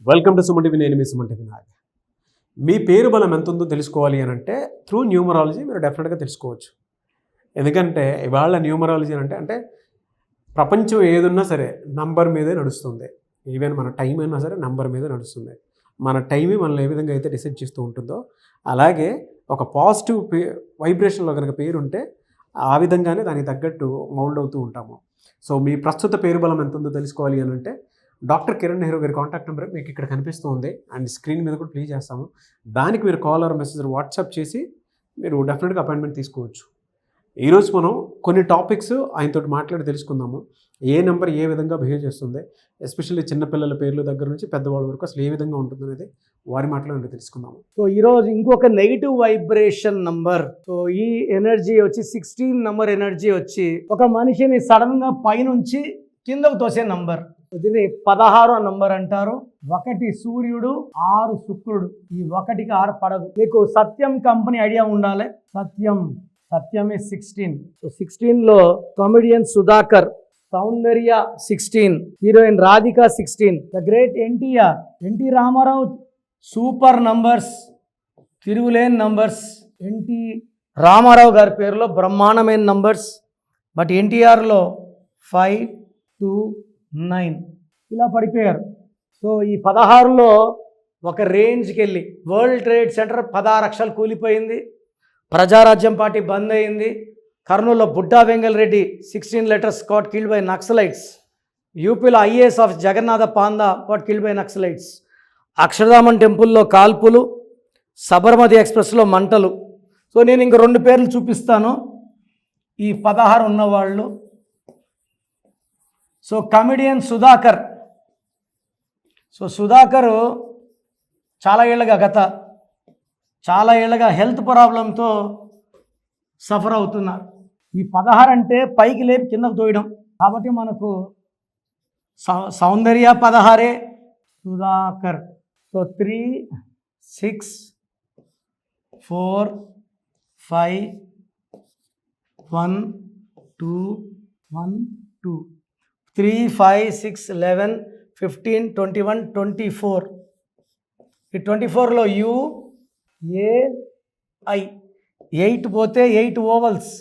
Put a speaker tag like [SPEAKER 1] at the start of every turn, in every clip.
[SPEAKER 1] Welcome to Suman TV. నేను మీ Suman TV Nag. మీ పేరు బలం ఎంత ఉందో తెలుసుకోవాలి అని అంటే త్రూ న్యూమరాలజీ మీరు డెఫినెట్గా తెలుసుకోవచ్చు. ఎందుకంటే ఇవాళ న్యూమరాలజీ అంటే ప్రపంచం ఏదున్నా సరే నంబర్ మీదే నడుస్తుంది. ఈవెన్ మన టైం అయినా సరే నంబర్ మీదే నడుస్తుంది. మన టైమే మనల్ని ఏ విధంగా అయితే డిసైడ్ చేస్తూ ఉంటుందో అలాగే ఒక పాజిటివ్ వైబ్రేషన్లో కనుక పేరు ఉంటే ఆ విధంగానే దానికి తగ్గట్టు మౌల్డ్ అవుతూ ఉంటాము. సో మీ ప్రస్తుత పేరు బలం ఎంత ఉందో తెలుసుకోవాలి అని అంటే డాక్టర్ కిరణ్ నెహ్రూ గారి కాంటాక్ట్ నెంబర్ మీకు ఇక్కడ కనిపిస్తూ ఉంది అండ్ స్క్రీన్ మీద కూడా ప్లే చేస్తాము. దానికి మీరు కాల్ ఆర్ మెసేజ్ వాట్సాప్ చేసి మీరు డెఫినెట్గా అపాయింట్మెంట్ తీసుకోవచ్చు. ఈరోజు మనం కొన్ని టాపిక్స్ ఆయనతో మాట్లాడి తెలుసుకుందాము. ఏ నెంబర్ ఏ విధంగా బిహేవ్ చేస్తుంది, ఎస్పెషల్లీ చిన్నపిల్లల పేర్ల దగ్గర నుంచి పెద్దవాళ్ళ వరకు అసలు ఏ విధంగా ఉంటుంది అనేది వారి మాటలో తెలుసుకుందాము.
[SPEAKER 2] సో ఈరోజు ఇంకొక నెగిటివ్ వైబ్రేషన్ నంబర్. సో ఈ ఎనర్జీ వచ్చి 16 నంబర్ ఎనర్జీ వచ్చి ఒక మనిషిని సడన్గా పైనుంచి కిందకు తోసే నంబర్. దీన్ని 16వ నంబర్ అంటారు. 1 సూర్యుడు, 6 శుక్రుడు. ఈ 1కి 6 పడదు. మీకు సత్యం కంపెనీ ఐడియా ఉండాలి. సత్యమే 16. సో 16లో comedian Sudhakar, Soundarya 16, heroine Radhika 16, the great NT Rama Rao. Super numbers, తిరుగులేని నంబర్స్. ఎన్టీ రామారావు గారి పేరులో బ్రహ్మాండమైన నంబర్స్. బట్ ఎన్టీఆర్లో 5, 2, 9 ఇలా పడిపోయారు. సో ఈ 16లో ఒక రేంజ్కి వెళ్ళి వరల్డ్ ట్రేడ్ సెంటర్ 16 లక్షలు కూలిపోయింది. ప్రజారాజ్యం పార్టీ బంద్ అయింది. కర్నూలులో Budda Vengal Reddy 16 letters got killed by Naxalites. యూపీలో IAS of Jagannatha Panda got killed by Naxalites. అక్షరధామన్ టెంపుల్లో కాల్పులు, సబర్మతి ఎక్స్ప్రెస్లో మంటలు. సో నేను ఇంక 2 పేర్లు చూపిస్తాను ఈ 16 ఉన్నవాళ్ళు. So comedian Sudhakar. So Sudhakar చాలా ఏళ్ళగా హెల్త్ ప్రాబ్లంతో సఫర్ అవుతున్నారు. ఈ 16 అంటే పైకి లేపి కిందకు తోయడం కాబట్టి మనకు సౌందర్య 16, సుధాకర్. సో 3, 6, 4, 5, 1, 2, 1, 2, 3, 5, 6, 11, 15, 21, 24. ఈ 24లో UAI 8 పోతే 8 ఓవల్స్,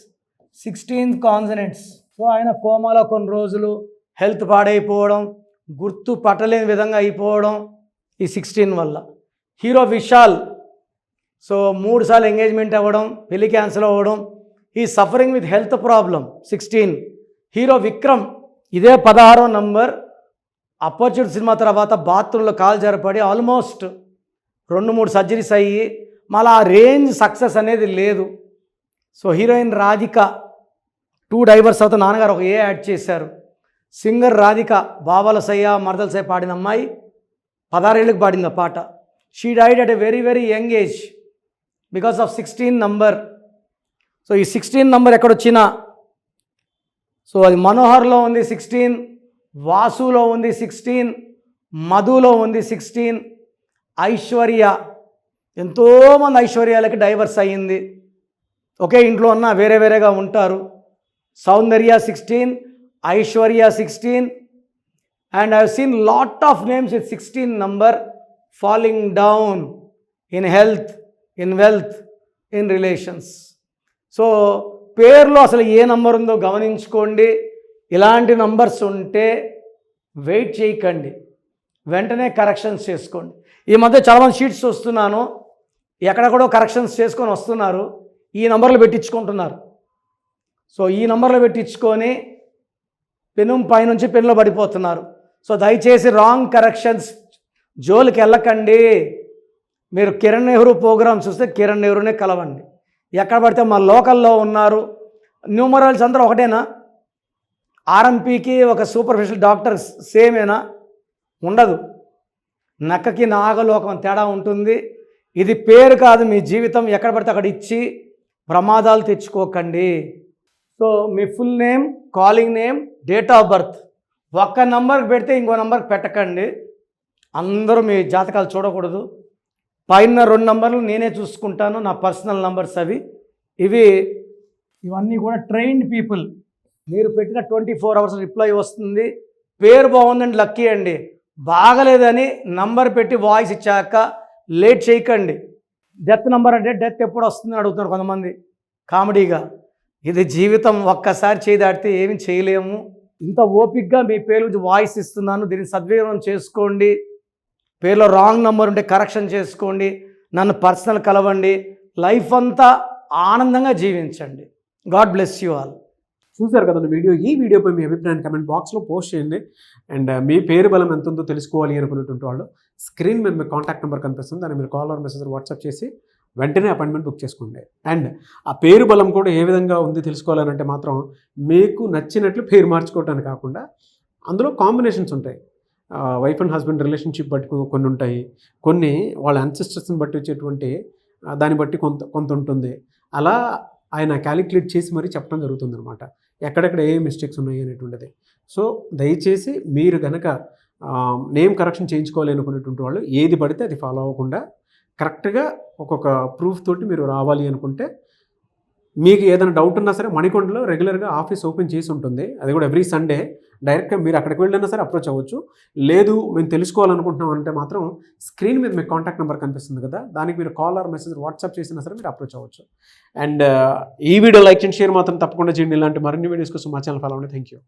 [SPEAKER 2] 16 కాన్సనెంట్స్. సో ఆయన కోమాలో కొన్ని రోజులు, హెల్త్ పాడైపోవడం, గుర్తు పట్టలేని విధంగా అయిపోవడం ఈ 16 వల్ల. హీరో విశాల్. సో 3 సార్లు ఎంగేజ్మెంట్ అవ్వడం, పెళ్లి క్యాన్సిల్ అవ్వడం. ఈ suffering with health problem 16. Hero Vikram. ఇదే 16వ నంబర్. అపర్చునిటీ సినిమా తర్వాత బాత్రూంలో కాలు జరపడి ఆల్మోస్ట్ 2-3 సర్జరీస్ అయ్యి మళ్ళీ ఆ రేంజ్ సక్సెస్ అనేది లేదు. సో హీరోయిన్ రాధిక 2 డైవర్స్ అవుతా నాన్నగారు ఒక యాడ్ చేశారు. సింగర్ రాధిక బావల సయ్య మరదల సయ్య పాడిన అమ్మాయి 16 ఏళ్ళకి పాడింది ఆ పాట. She died at a very young age because of 16 number. So ఈ 16 నంబర్ ఎక్కడొచ్చినా సో అది మనోహర్లో ఉంది 16, వాసులో ఉంది 16, మధులో ఉంది 16, ఐశ్వర్య. ఎంతోమంది ఐశ్వర్యాలకి డైవర్స్ అయ్యింది. ఒకే ఇంట్లో ఉన్న వేరేగా ఉంటారు. సౌందర్య 16, Aishwarya 16, and I have seen lot of names with 16 number falling down in health, in wealth, in relations. So పేర్లో అసలు ఏ నంబర్ ఉందో గమనించుకోండి. ఇలాంటి నంబర్స్ ఉంటే వెయిట్ చేయకండి, వెంటనే కరెక్షన్స్ చేసుకోండి. ఈ మధ్య చాలామంది షీట్స్ వస్తున్నాను, ఎక్కడెక్కడో కరెక్షన్స్ చేసుకొని వస్తున్నారు, ఈ నంబర్లు పెట్టించుకుంటున్నారు. సో ఈ నంబర్లు పెట్టించుకొని పెను పైనుంచి పెన్లో పడిపోతున్నారు. సో దయచేసి రాంగ్ కరెక్షన్స్ జోలికి వెళ్ళకండి. మీరు కిరణ్ నెహ్రూ ప్రోగ్రామ్ చూస్తే కిరణ్ నెహ్రూనే కలవండి. ఎక్కడ పడితే మా లోకల్లో ఉన్నారు. న్యూమరాలజీ అందరూ ఒకటేనా? ఆర్ఎంపీకి ఒక సూపర్ఫిషియల్ డాక్టర్ సేమేనా? ఉండదు. నక్కకి నాగలోకం తేడా ఉంటుంది. ఇది పేరు కాదు, మీ జీవితం. ఎక్కడ పడితే అక్కడ ఇచ్చి ప్రమాదాలు తెచ్చుకోకండి. సో మీ full name, calling name, date of birth ఒక్క నంబర్కి పెడితే ఇంకో నంబర్కి పెట్టకండి. అందరూ మీ జాతకాలు చూడకూడదు. పైన 2 నంబర్లు నేనే చూసుకుంటాను, నా పర్సనల్ నంబర్స్ అవి. ఇవన్నీ కూడా ట్రైన్డ్ పీపుల్. మీరు పెట్టిన 24 hours రిప్లై వస్తుంది. పేరు బాగుందండి, లక్కీ అండి. బాగలేదని నంబర్ పెట్టి వాయిస్ ఇచ్చాక లేట్ చేయకండి. డెత్ నంబర్ అంటే డెత్ ఎప్పుడు వస్తుందని అడుగుతున్నారు కొంతమంది కామెడీగా. ఇది జీవితం, ఒక్కసారి చేయి దాటితే ఏమి చేయలేము. ఇంత ఓపిక్గా మీ పేరు గురించి వాయిస్ ఇస్తున్నాను, దీన్ని సద్వినియోగం చేసుకోండి. పేరులో రాంగ్ నంబర్ ఉంటే కరెక్షన్ చేసుకోండి, నన్ను పర్సనల్ కలవండి, లైఫ్ అంతా ఆనందంగా జీవించండి. God bless you all.
[SPEAKER 1] చూసారు కదండి వీడియో. ఈ వీడియోపై మీ అభిప్రాయాన్ని కమెంట్ బాక్స్లో పోస్ట్ చేయండి. అండ్ మీ పేరు బలం ఎంత ఉందో తెలుసుకోవాలి అనుకునేటువంటి వాళ్ళు స్క్రీన్ మీద మీ కాంటాక్ట్ నెంబర్ కనిపిస్తుంది, దాన్ని మీరు కాల్ ఆర్ మెసేజ్ వాట్సాప్ చేసి వెంటనే అపాయింట్మెంట్ బుక్ చేసుకోండి. అండ్ ఆ పేరు బలం కూడా ఏ విధంగా ఉంది తెలుసుకోవాలంటే మాత్రం మీకు నచ్చినట్లు పేరు మార్చుకోవటానికి కాకుండా అందులో కాంబినేషన్స్ ఉంటాయి. వైఫ్ అండ్ హస్బెండ్ రిలేషన్షిప్ బట్టి కొన్ని ఉంటాయి, కొన్ని వాళ్ళ అన్సిస్టర్స్ని బట్టి వచ్చేటువంటి దాన్ని బట్టి కొంత ఉంటుంది. అలా ఆయన క్యాలిక్యులేట్ చేసి మరీ చెప్పడం జరుగుతుంది అనమాట, ఎక్కడెక్కడ ఏ మిస్టేక్స్ ఉన్నాయి అనేటువంటిది. సో దయచేసి మీరు కనుక నేమ్ కరెక్షన్ చేయించుకోవాలి అనుకునేటువంటి వాళ్ళు ఏది పడితే అది ఫాలో అవ్వకుండా కరెక్ట్గా ఒక్కొక్క ప్రూఫ్ తోటి మీరు రావాలి అనుకుంటే, మీకు ఏదైనా డౌట్ ఉన్నా సరే మణికొండలో రెగ్యులర్గా ఆఫీస్ ఓపెన్ చేసి ఉంటుంది, అది కూడా ఎవ్రీ సండే. డైరెక్ట్గా మీరు అక్కడికి వెళ్ళినా సరే అప్రోచ్ అవ్వచ్చు. లేదు మేము తెలుసుకోవాలనుకుంటున్నాం అంటే మాత్రం స్క్రీన్ మీద మీకు కాంటాక్ట్ నెంబర్ కనిపిస్తుంది కదా, దానికి మీరు కాల్ ఆర్ మెసేజ్ వాట్సాప్ చేసినా సరే మీరు అప్రోచ్ అవ్వచ్చు. అండ్ ఈ వీడియో లైక్ చేయండి, షేర్ మాత్రం తప్పకుండా చేయండి. ఇలాంటి మరిన్ని వీడియోస్ కోసం మా ఛానల్ ఫాలో అవ్వండి. Thank you.